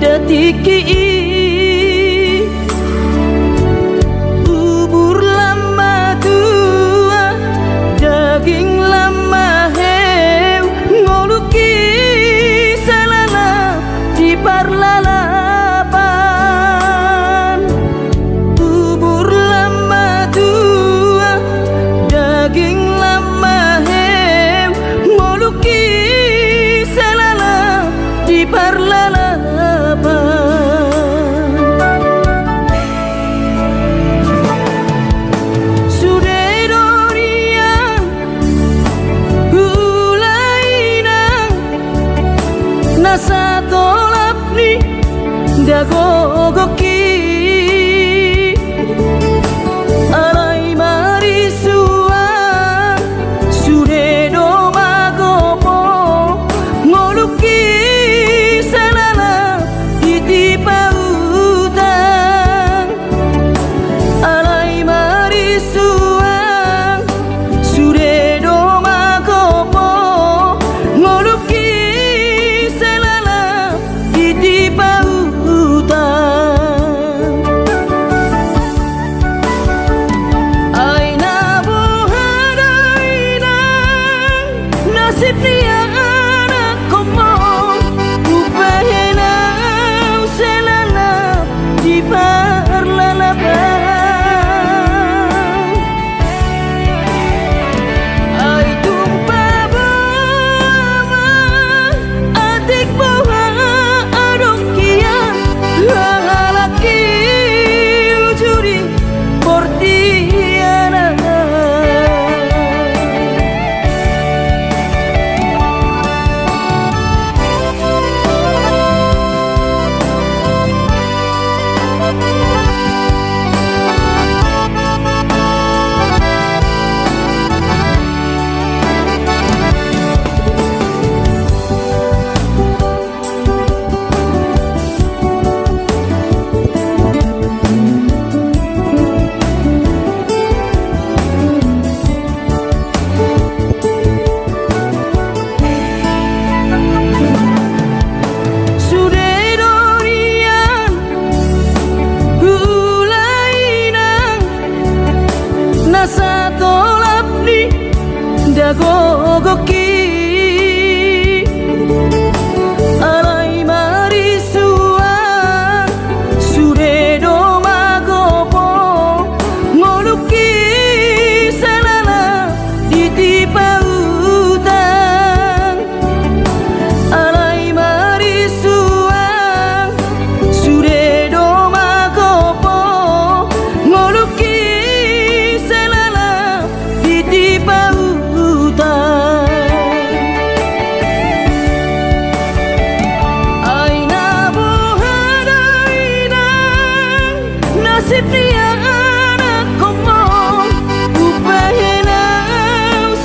detiki bubur lama tua daging lama heu ngoluki salala di parlalapan bubur lama tua daging lama heu ngoluki salala di parlalapan nasa tolap ni dagogoki alai marisua sude do magopo ngoluki salala itipa utang alai marisua sude do magopo ngoluki di pautan aina bohadaina nasib dia anak komo upahena selala di parlalapan ai tumpa bama adik boha laki ujuri portiana nasa tolap ni dagogoki alai marisua sude do magopo ngoluki salala ditipa utang alai marisua sude do magopo ngoluki di pautan aina bohadaina nasib dia anak komo upahena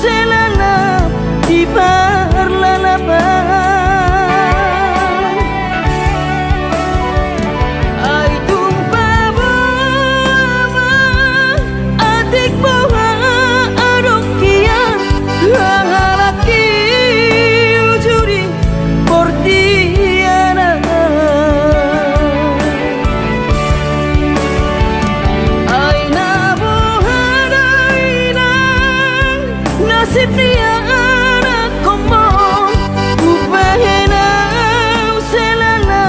selala di parlalapan ai tumpa bama adik boha laki ujuri portiana aina bohadaina nasib dia anak komo upahena selala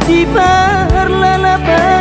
di parlalapan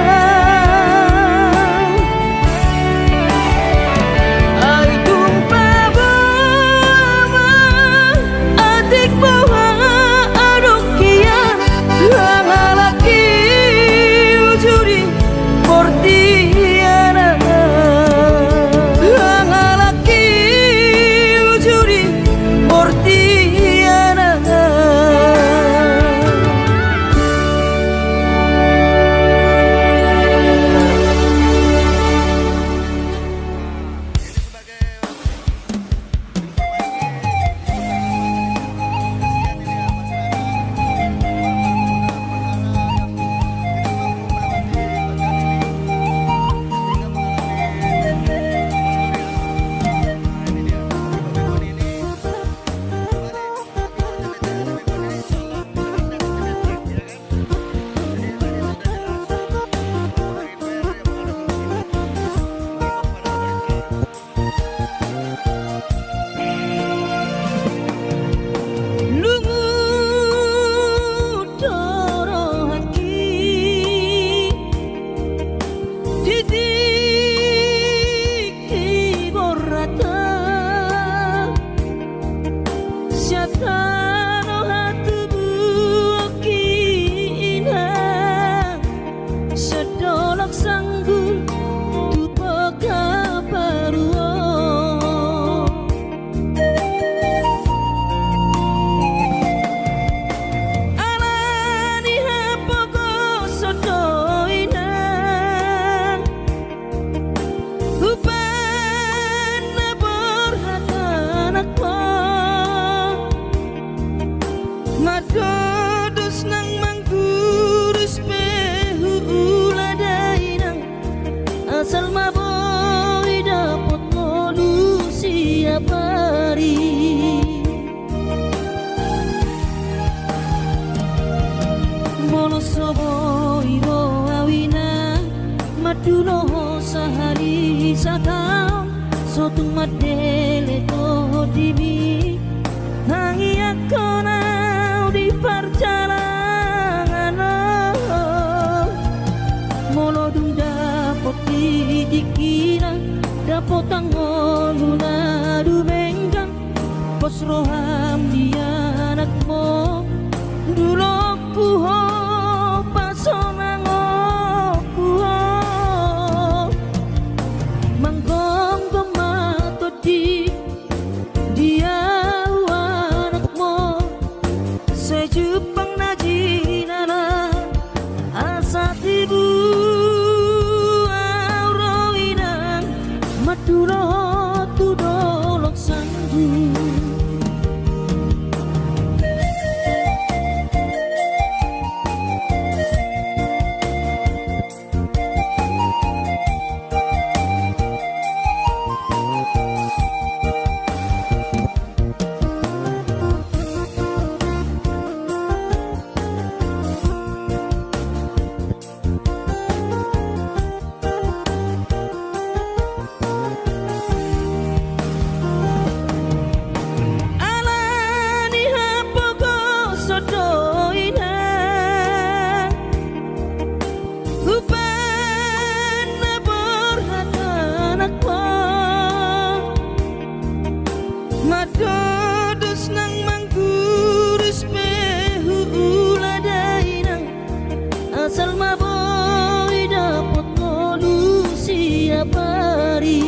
sobo iro awina madulo sahari satau sotung madele to dimi tangi aku nau di perjalanan molo dung dapot dikira dapot angoluna du benggang pos roham dia anakmu dulu puho pasonango puho manggong gemato di dia anakmu sejupang najinana asa tibu aurawinang madulo tudolok sanggu. Asal maboy dapat ngolu siap hari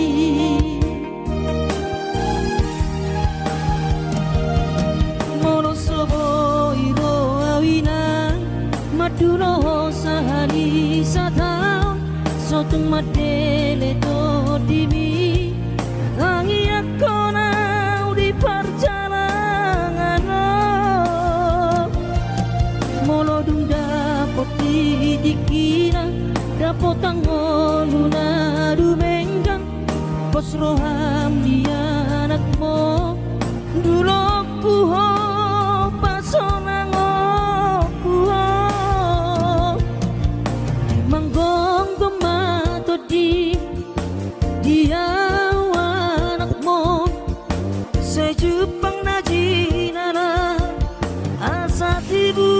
mono soboy ro awina madulo sahani satau sotung madele to dimi tangi aku nau di perjalanan molo dung dapot dikira dapot angoluna du benggang pos roham dia anakmu dulu puho pasonango puho manggong gemato di dia anakmu sejupang najinana asa tibu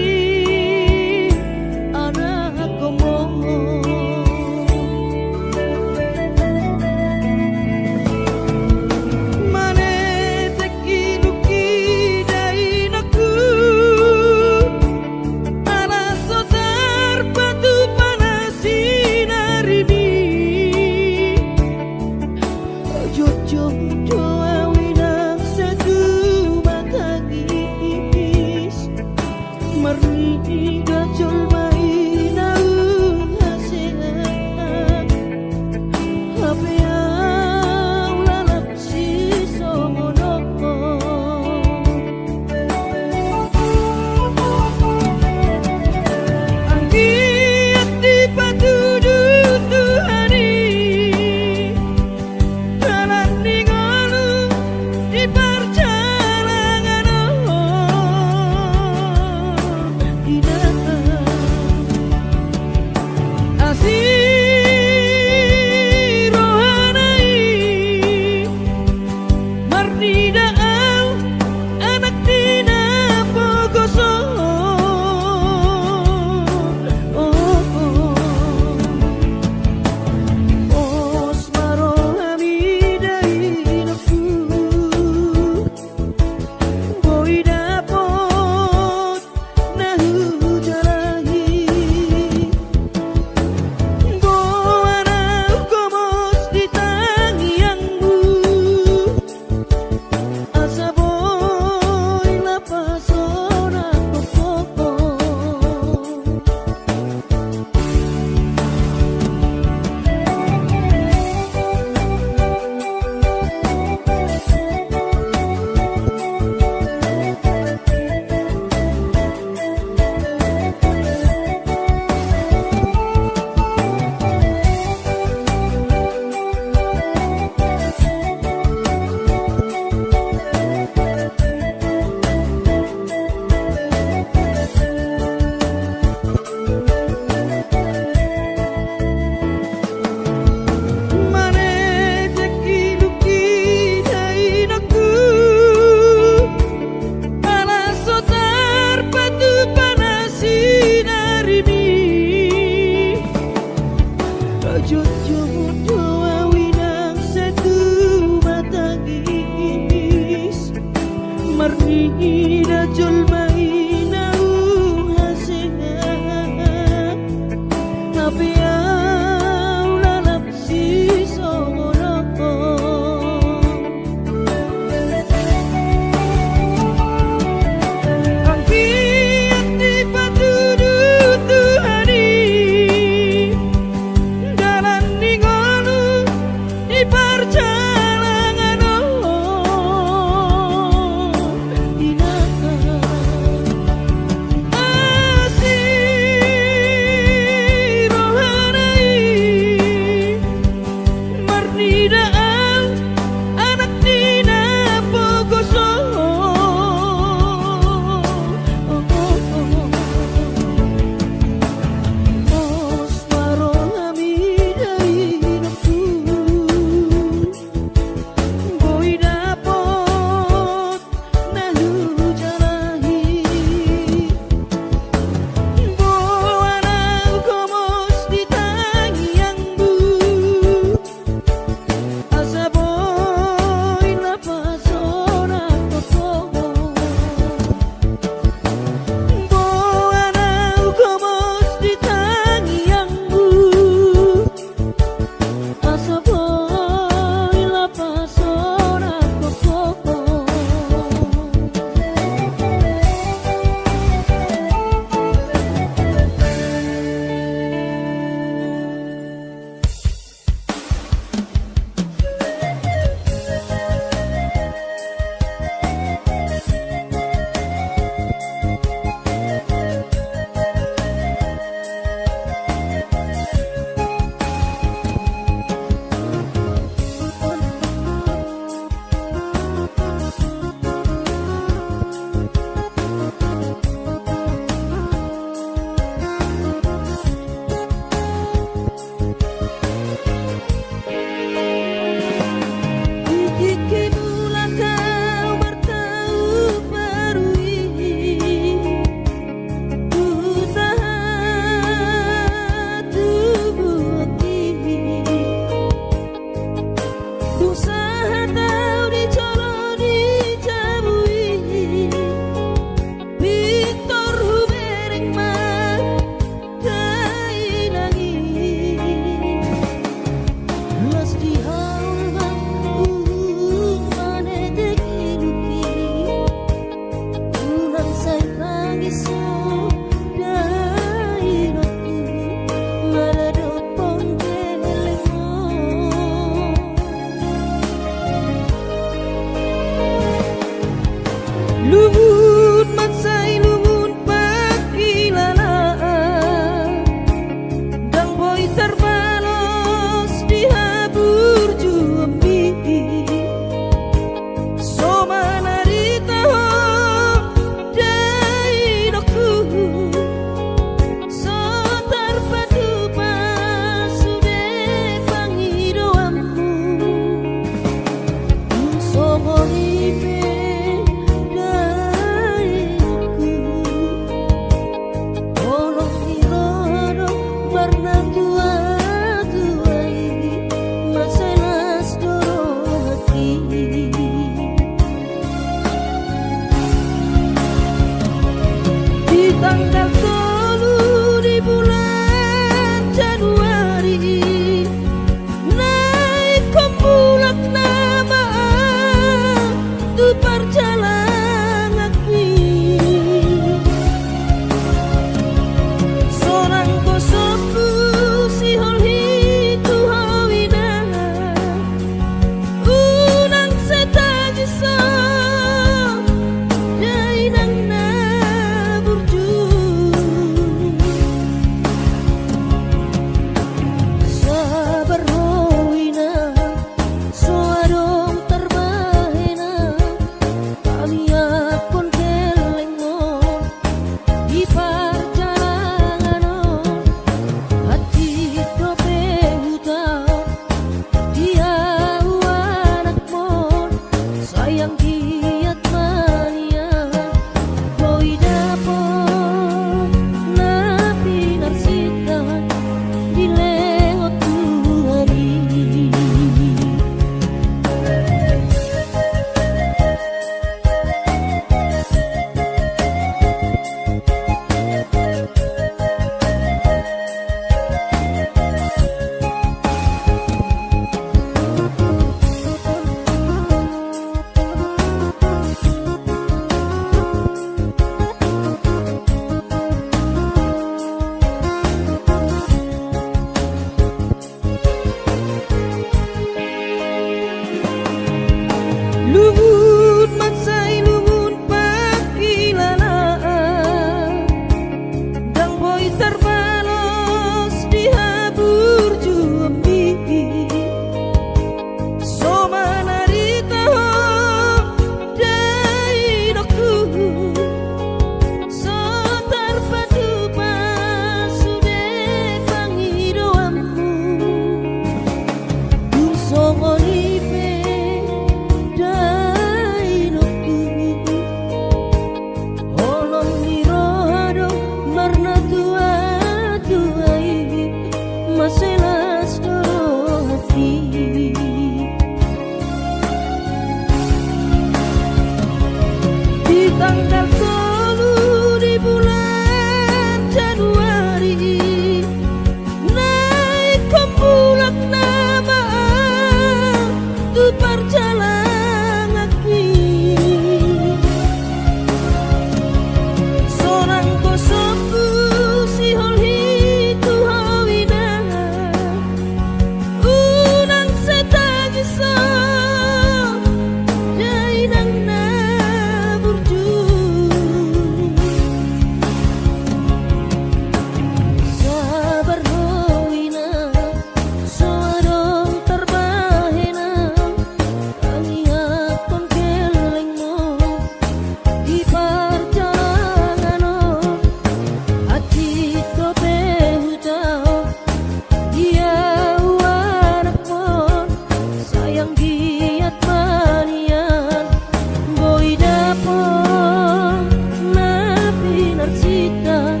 Narsita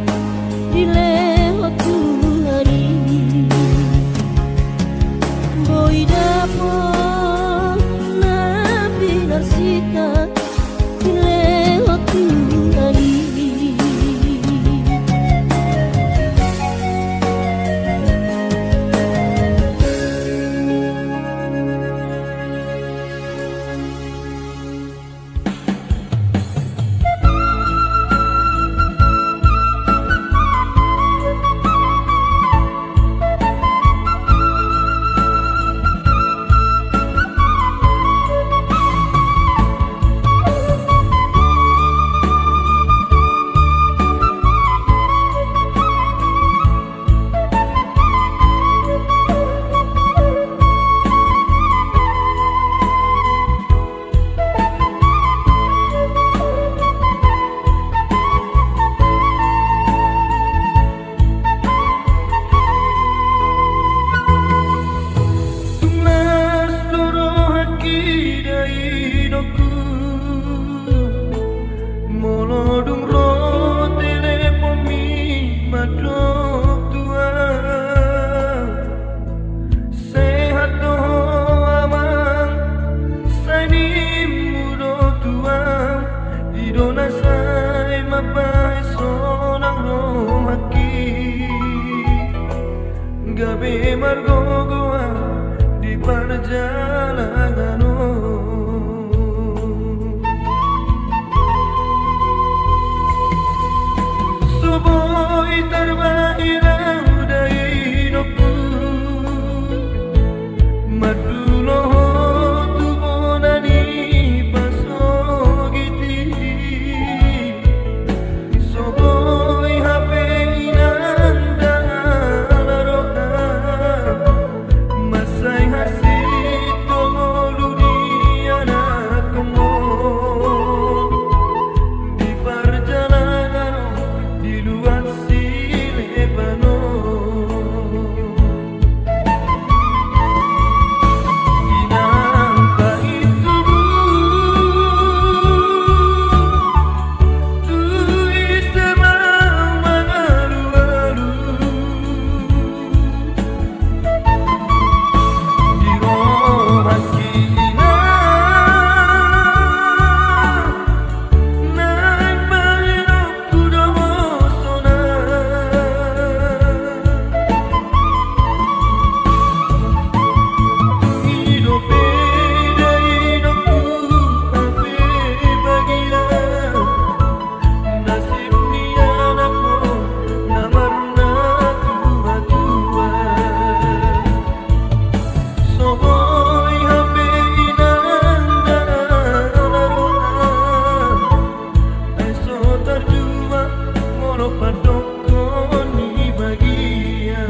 dilewatku hari. Boy dapur Nabi Narsita dilewatku hari. Gabi margogoa di perjalanan subuh terbahirau dari hidupku maduloh tubonani pasogiti subuh hape inanda laroha masai hasil tolu di anak kemon di perjalanan di luar Silebano inampa itu tu isema mangalu-alu di rohan kina naik bahirap kuda mosona hidup beda hidupku hape bagia nasib ni anakku namarna tua-tua soboy hape inanda laroha eso terjua molo padokon ni bagia.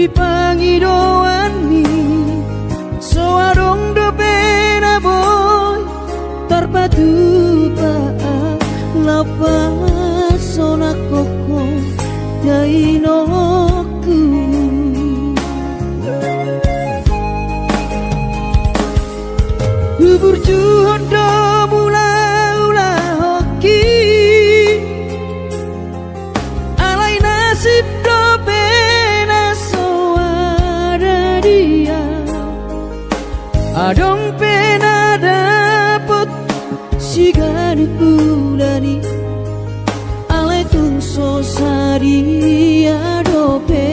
pangidoani soarong do pena boy terpadu paa lapa sona koko dainoku Ubur juhon do mula ula hoki alai nasib do pena soara dia adong pena dapet sigani pulani alai tun sosari adope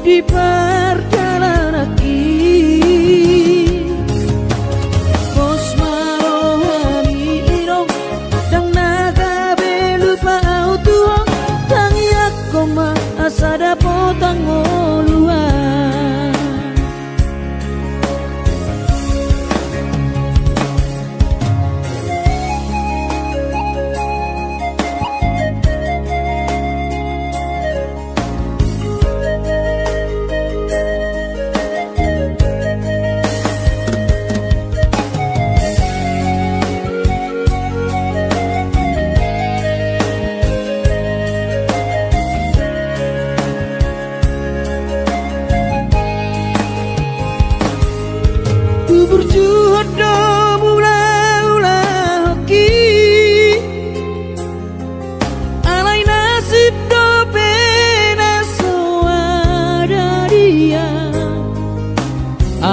di perjalanan Bos marohani irong dang naga belupa autuo tangi akoma asada potang oluan berjuang do mula-ula hoki alai nasib do pena soada dia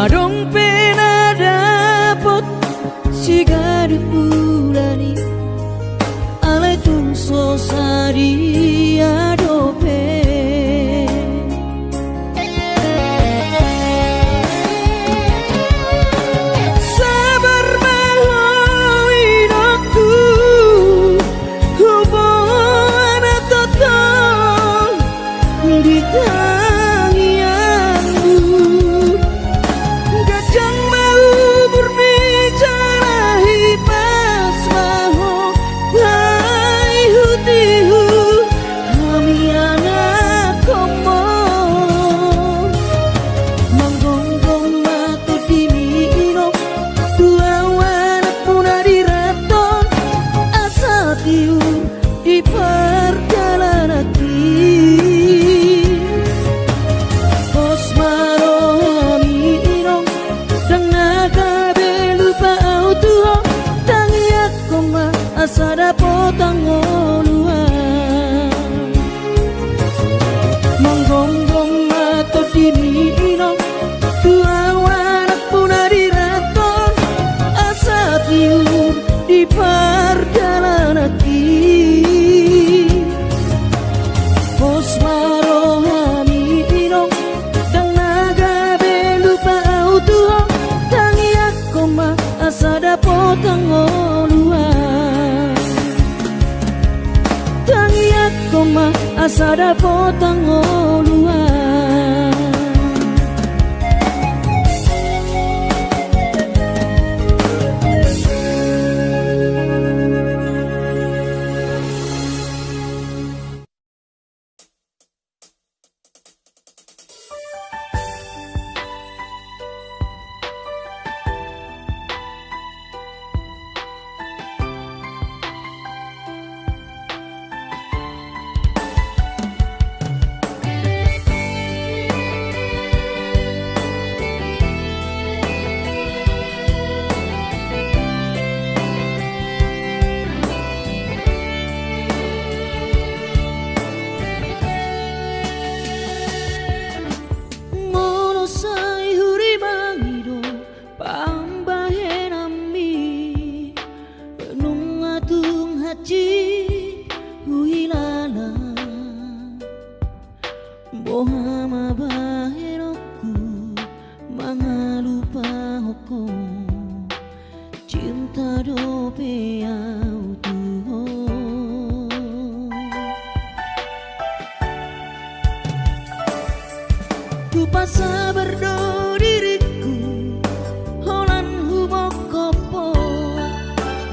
adong pena dapot sigari pulani alai tun sosari adope di perjalanan Bos marohani irong dang naga belupa autuo tangi akoma asada potang oluan manggonggong mato dimi irong tua wanak punari raton asa tiur di perjalanan Bos marohani irong dang naga belupa autuo tangi akoma asada potang oluan tangi akoma asada potang oluan ko cinta do beau tuho ku pasa berdo diriku holan hubok kopo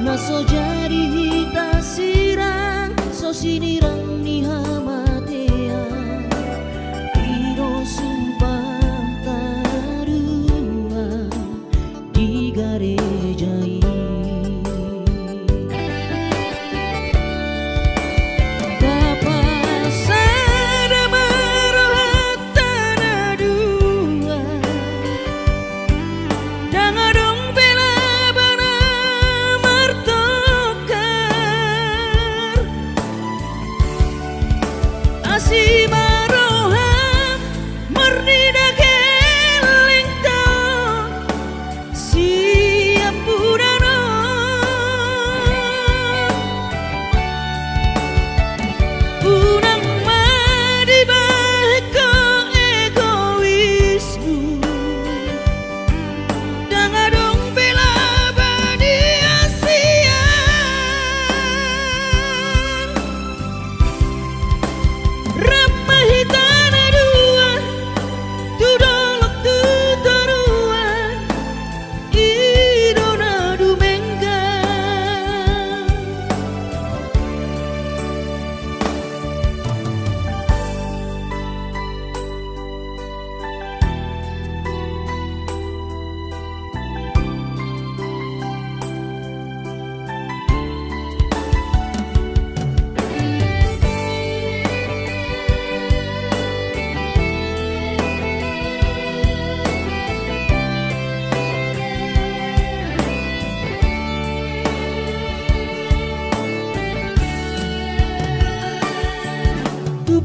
naso jadi hita sirang so sinirang ni hamatea iro sumpah tarua di garejai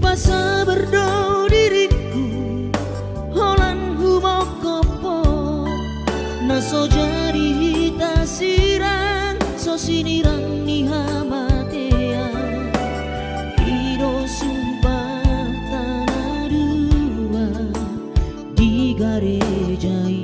pasa berdo diriku holan hubok kopo naso jadi hita sirang so sinirang ni hamatea iro sumpah tanah dua di garejai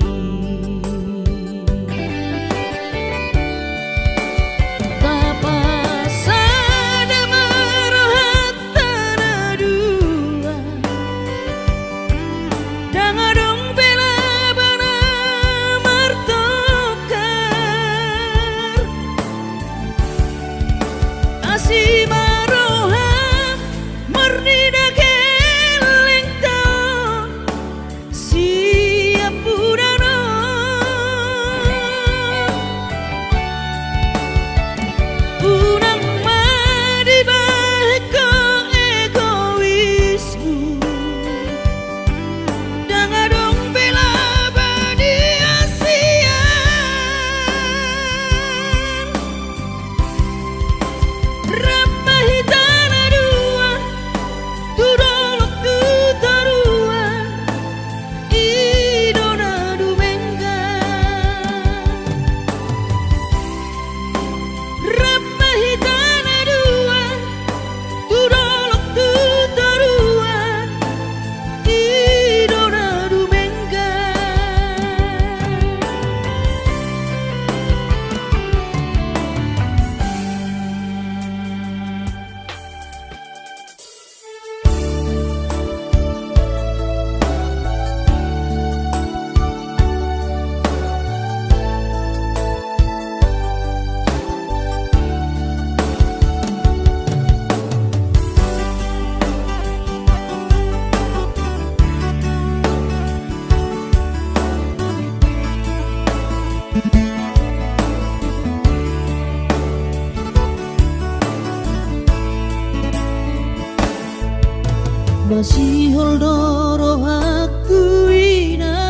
masih holdoro aku ina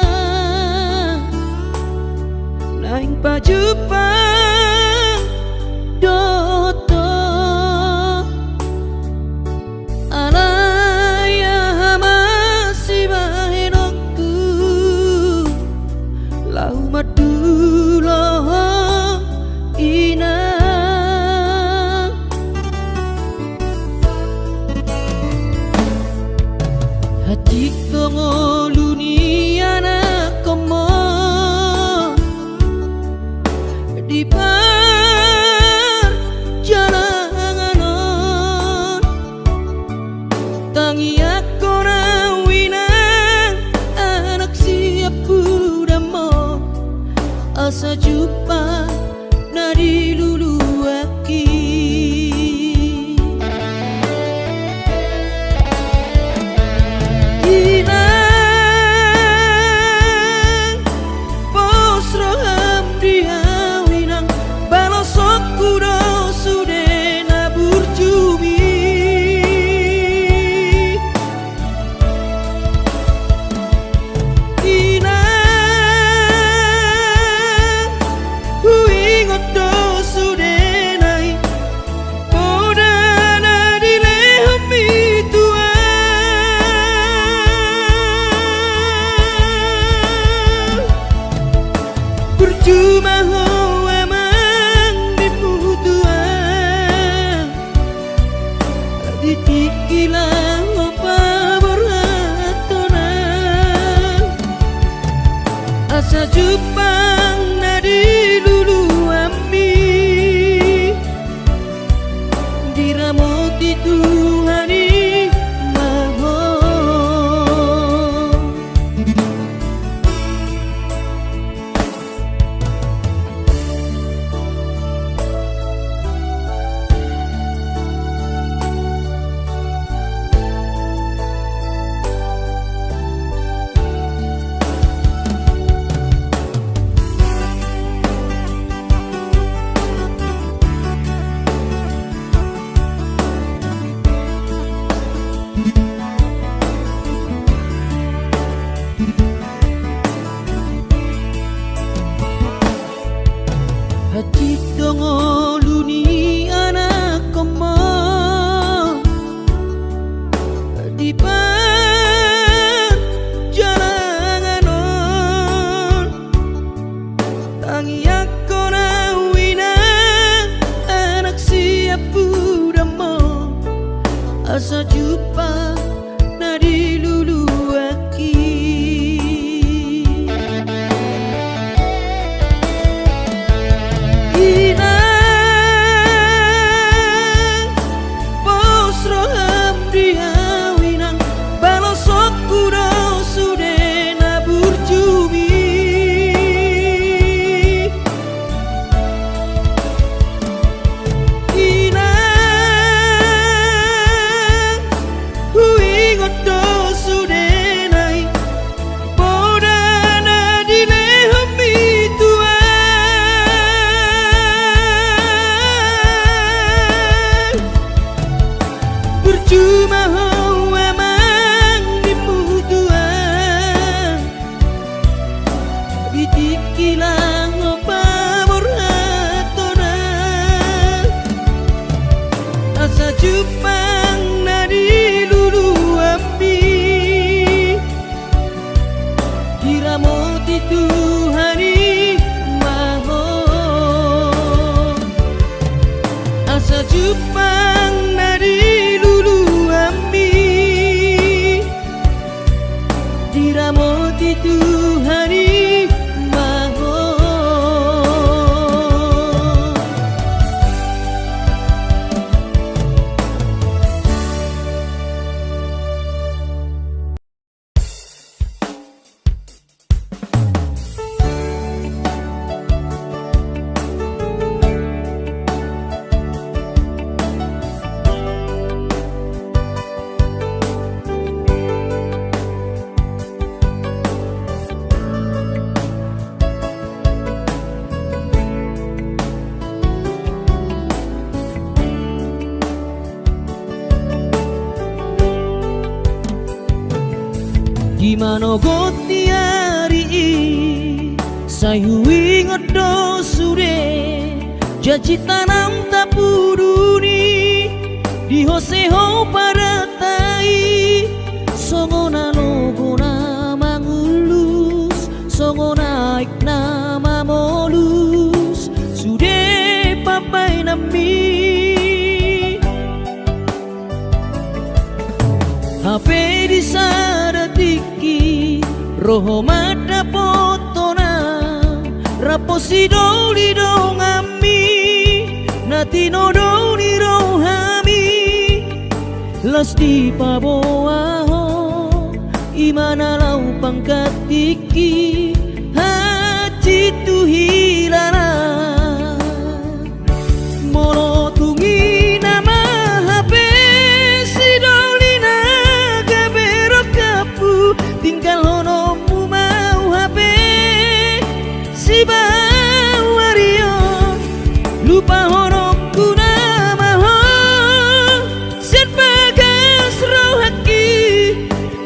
naing pajupang doto alaya masih bahenokku lau madulo ina hati kongo luniana komo di perjalanan tangi aku winang anak siap budamo asa jumpa nadi lulu aki inang pos roham dia winang balosok kudo sude nabur jumi inang huingot do sude nai podana dilehom mitua percuma ho emang diputuan ditikilah apa beratona asa jupang nadi lulu ami diramoti Tuhani maho hati dongo luni anak komo di perjalanan tangi aku winang anak siap budamo asa jumpa nadi lulu aki inang pos roham dia winang balosok kudo sude nabur jumi inang huingot do sude nai podana dilehom mitua percuma ho emang diputuan ditikilah apa beratona asa jupang nadi lulu ami diramoti Tuhani maho asa jupang nadi lulu ami diramoti Tuhani maho Gimana goti hari sayu ingat do sure janji tanam tapuduni di hoseho pada tai songona logona mangulus songona ikna molus sude papai nami HP di sadatiki roho mada potona rapo sidoli dong ami natino doni rohami lasti paboaho imana lau pangkat iki haji tuhilana molo tungi nama HP sidolina gabero kapu tinggal honomu mau HP si bawario lupa honokku nama ho sen bagas rohaki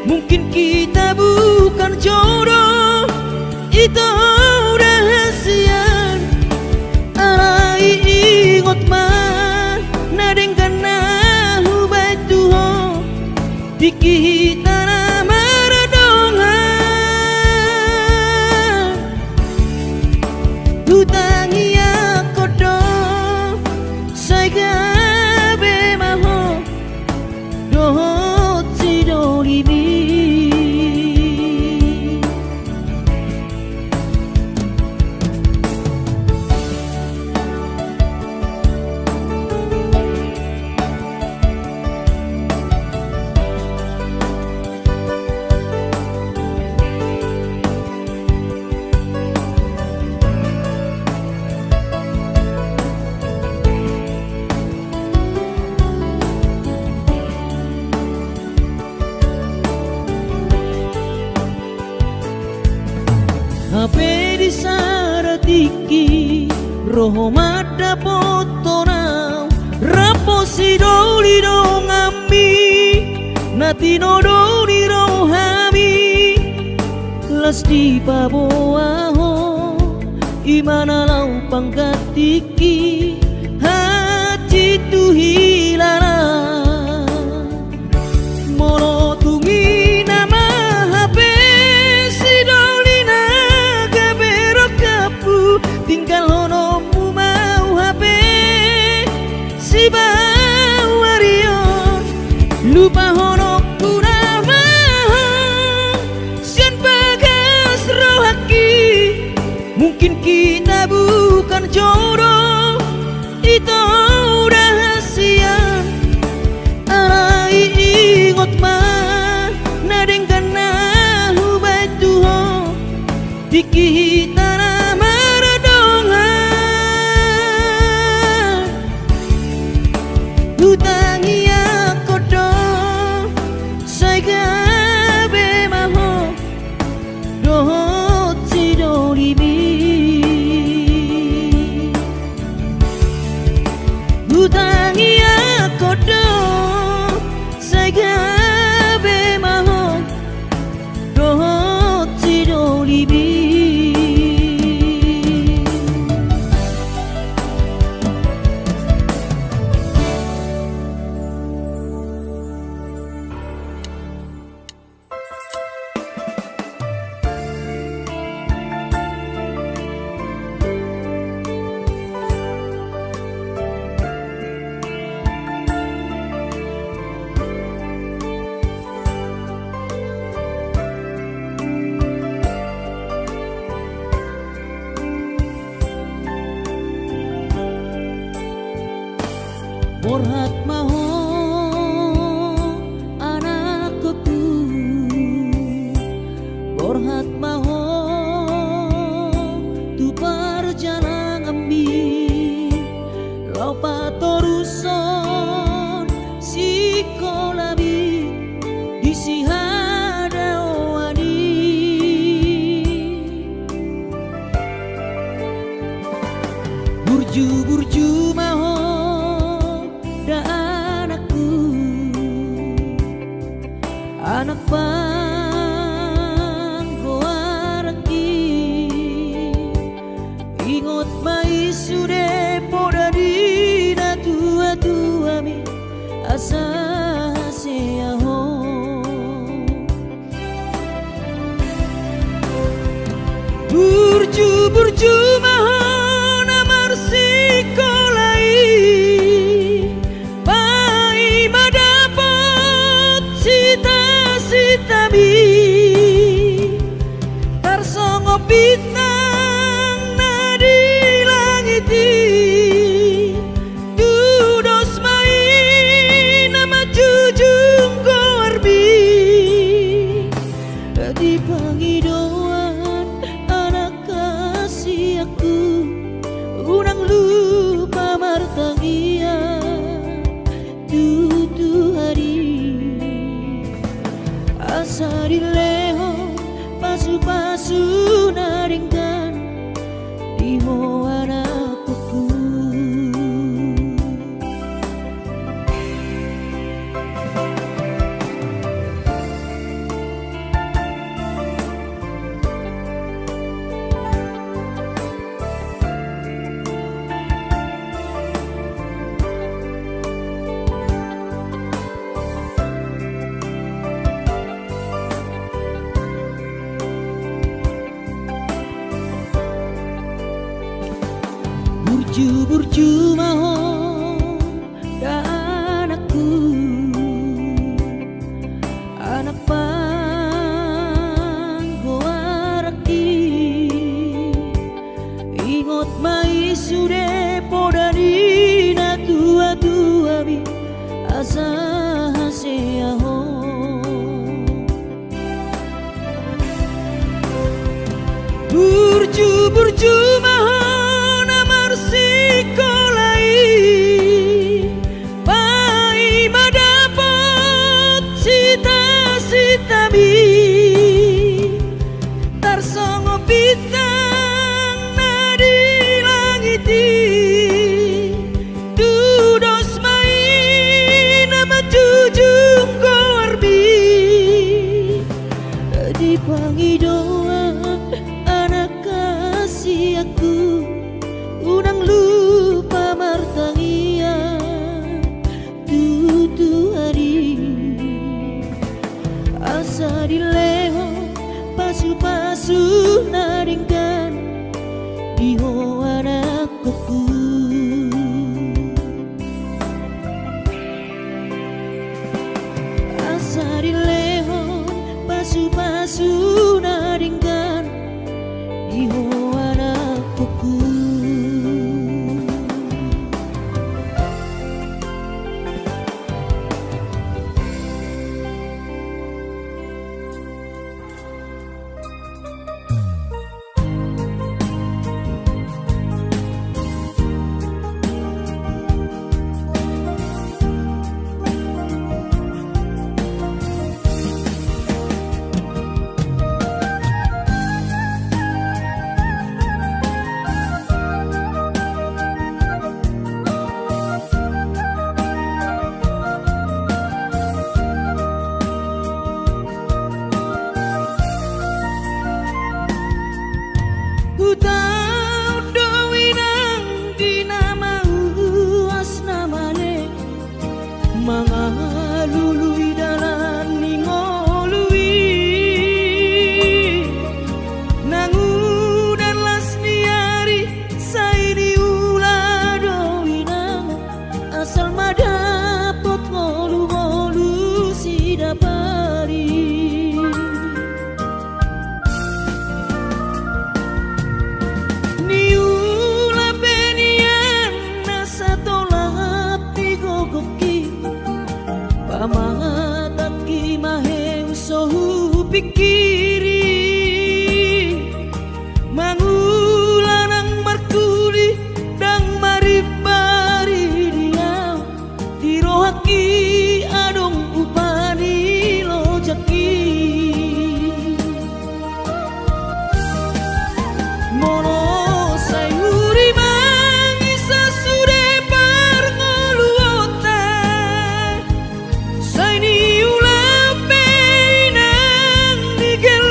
mungkin kita bukan jodoh itu rahasia arai ingot man nadengkan nahu batuho dikita nama radongan hutangi aku dong saya gabe maho dohot sidolimi HP di saratiki roho mada potonau rapo sidoli dong ami natino doni rohami lasti paboaho imana lau pangkat iki haji tuhilana molo tungi nama HP sidolina gabero kapu tinggal honomu mau HP si bawario lupa honokku nama sian bagas rohaki mungkin kita bukan jodoh itu rahasia arai ingot man nadengkan nahu batuho dikita nama radongan hutangi aku dong saya gabe maho dohot sidolimi hutangi aku dong saya gabe maho dohot sidolimi Borhat maho anakku Borhat maho tu perjalanan ambi lau patoruson si kolabi isi hadawani burju maho anak panggoaraki ingot mai sude poda dina tua mi asa seaho burju mahon amar sikolai pai madapot sita-sitami tarsongo pitang na burju mahon anakku, anak panggoaraki ingot mai sude podadina tua bi asa haseaho burju mahon amar sikolai pai madapot sita-sita bi tarsongo bintang nadi langiti dudos main nama jujung goarbi di pangidoa aku unang lupa martangia tutu hari asa dileho pasu-pasu naringkan diho anakku asa dileho pasu-pasu naringkan diho mangalului dalan ningolui nangudan las niari saini ula doinang asal madapot ngolu-ngolu si dapari ni ula benian nasa tolap tigogoki pamatat ki maheng sohu pikiri mangulan ang markuli dang maribari dia tirohaki adong upani lojaki mono sayuri mangisa sude parngoluota saini ula penang nigel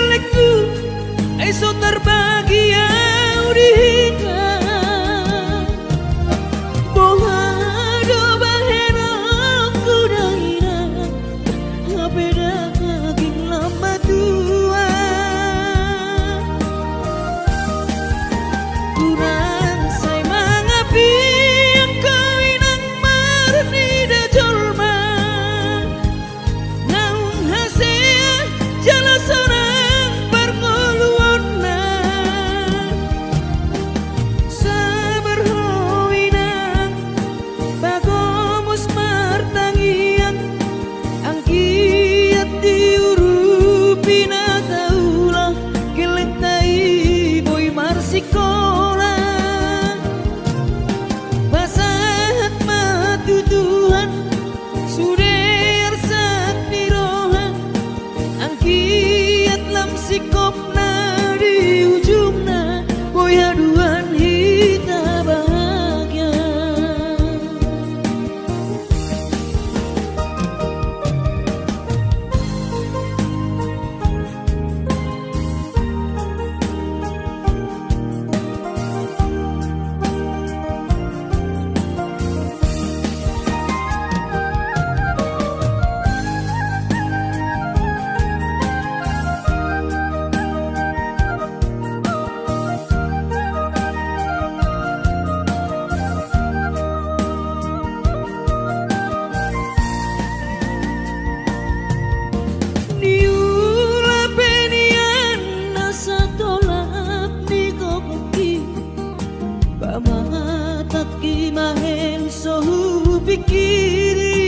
pikiri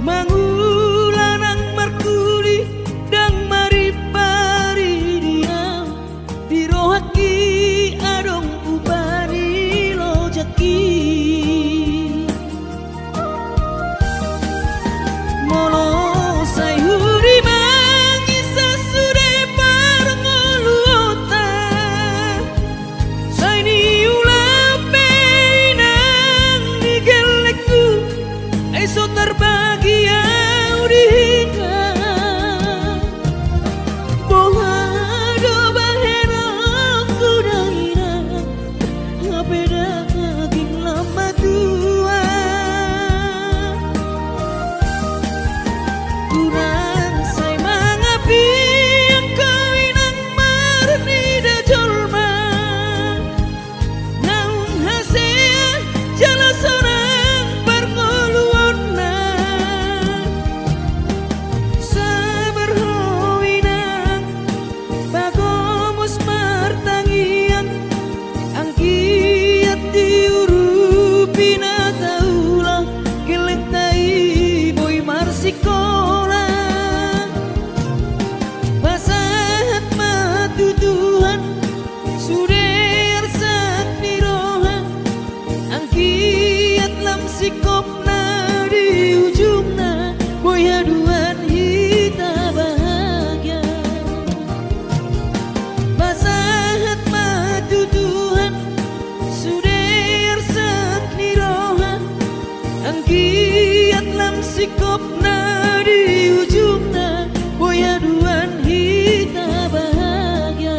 mangulanang markuli dang maripari dia birohaki adong ubani lojaki molo sayuri mangisa sude parngoluota sayni ulape nang nigelekku eso terbahagia udihinga bohado bahera kudaina ngapeda kaging lama tua kurang say mangapi ang kawinang marni da jolma naung hasea jala sorang parngoluon na sabar howinang bagomos martangian ang kiat diurupi na taulah kelentai boy marsikola basahat matutuhan suder sak niroha ang kiat lam sikop na di ujungna boy haduan hita bahagia basahat matutuhan suder sak niroha ang kiat lam sikop na di ujungna boy haduan hita bahagia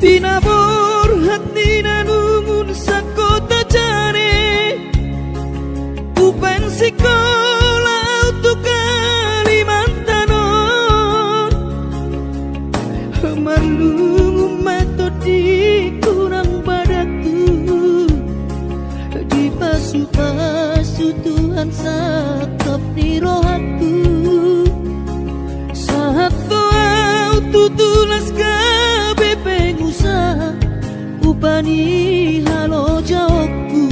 tinabur hati nanungun sa kota jane upan sekolah untuk Kalimantanon marlungu matodi kurang padaku di pasu-pasu Tuhan sakap di rohaku saat kau tutulas kabe pengusaha upani halo jawabku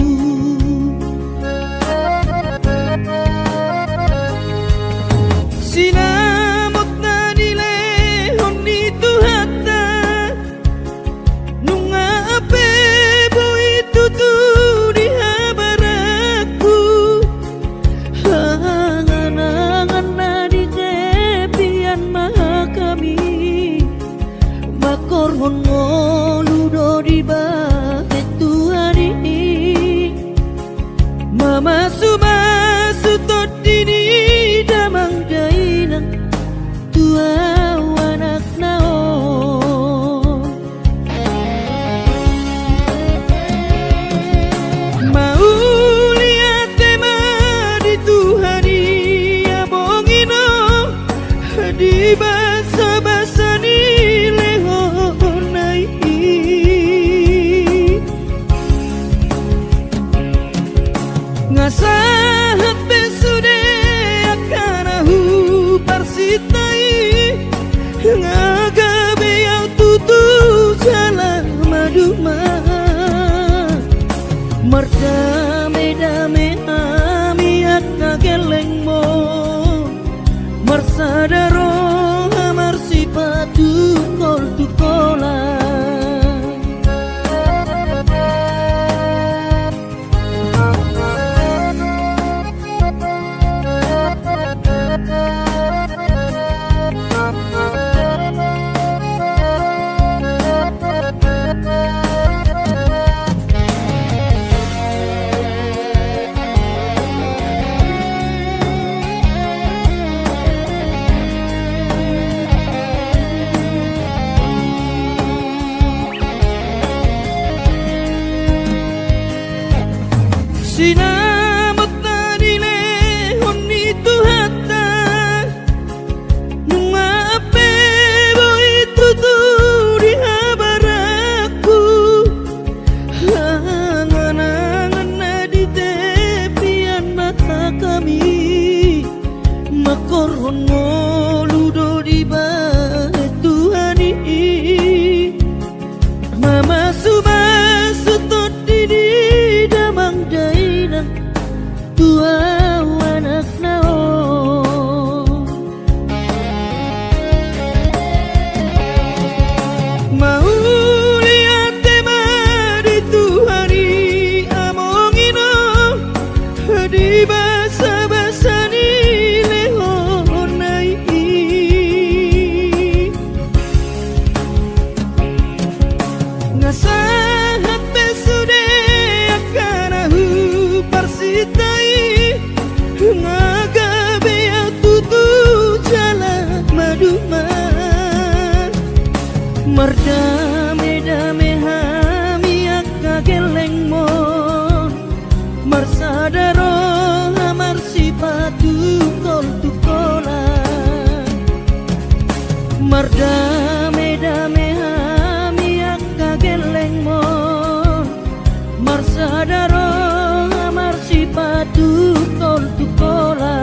sinamot na nilehon ni Tuhata nunga ape boy tutu di habaraku hangan-hangan na di kepian maha kami makorhon ngoludo di bahet Tuhani mamasu-masu todini damang dainang tua anak naon mau lihat tema di Tuhani abongino di basa-basa ni lehonai ngasahat besude akanahu parsitai ngagabe yang tutu jalan maduma merdame-dame amiat nageleng mo marsadaro amar sipatu kol tukola korhon ludo di Tuhani mama subasu tot di damang daina tua anak nao mau lihat tema di Tuhani amongino di basa-basa ni lehonai ngasahat pesude akanahu parsitai ngagabe tutu jala maduma mardame dame hami akageleng mon marsadaro amar sipatu kol tukola mardame dame hami akageleng mon marsadaro amar sipatu kol tukola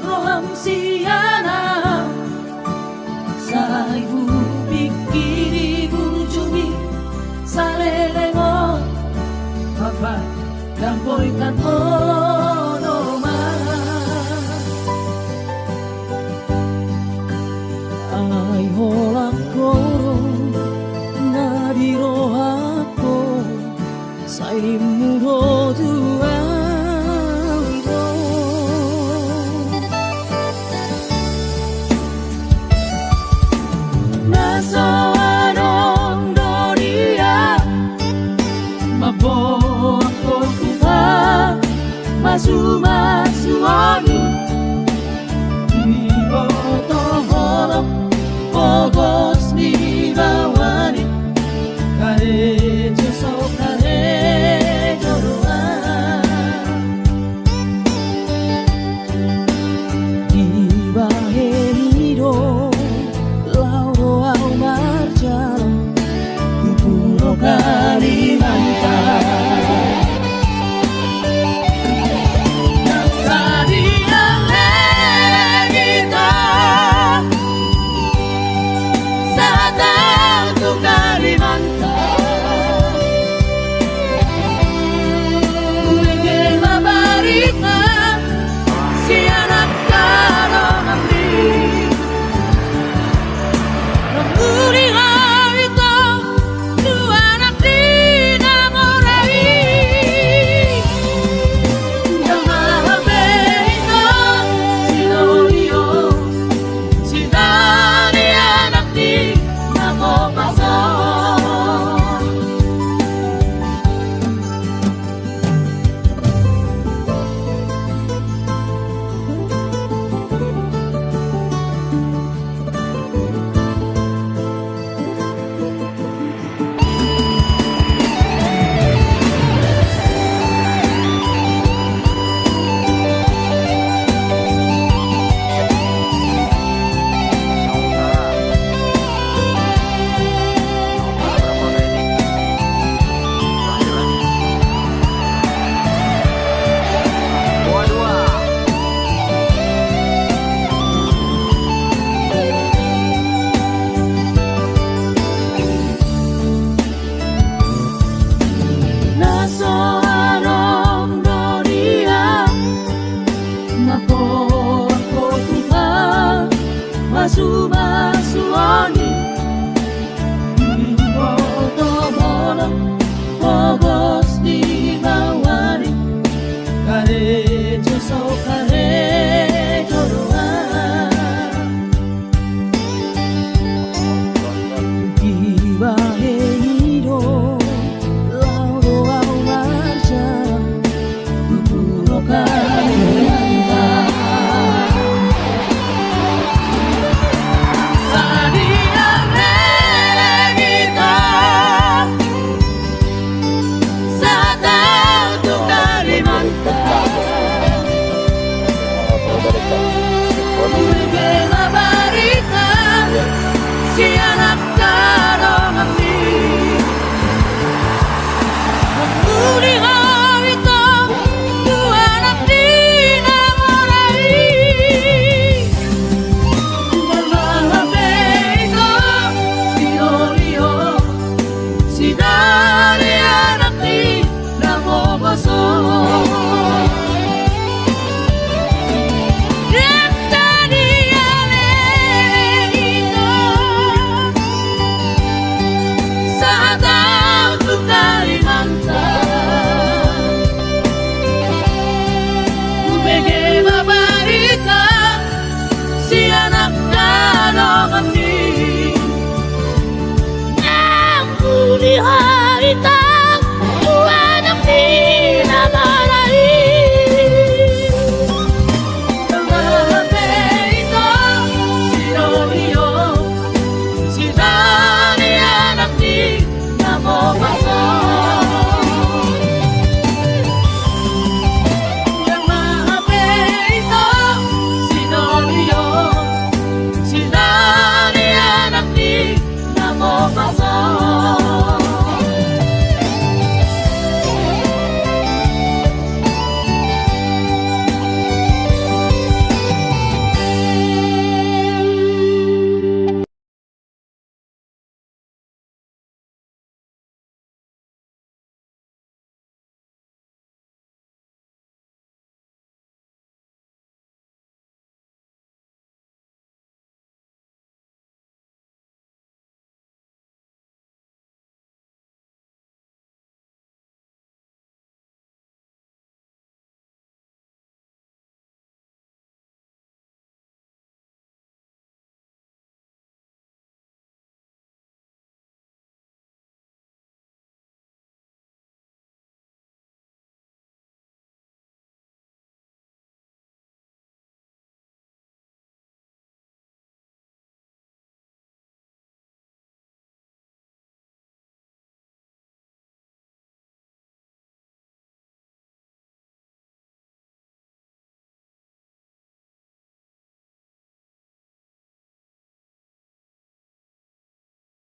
roham siana sa ibu pikiri bujumi salelengo papa dan boykan onoma ay holang koro nadiro ako sa imudo tua Masu-masuani Ibotoholo Pogos ni bawani Karejo so karejo doan Ibahenido Lauro au marjalo Kupuno Kalimantan Masu-masuani Ibotoholo Pogos di bawani Karejo so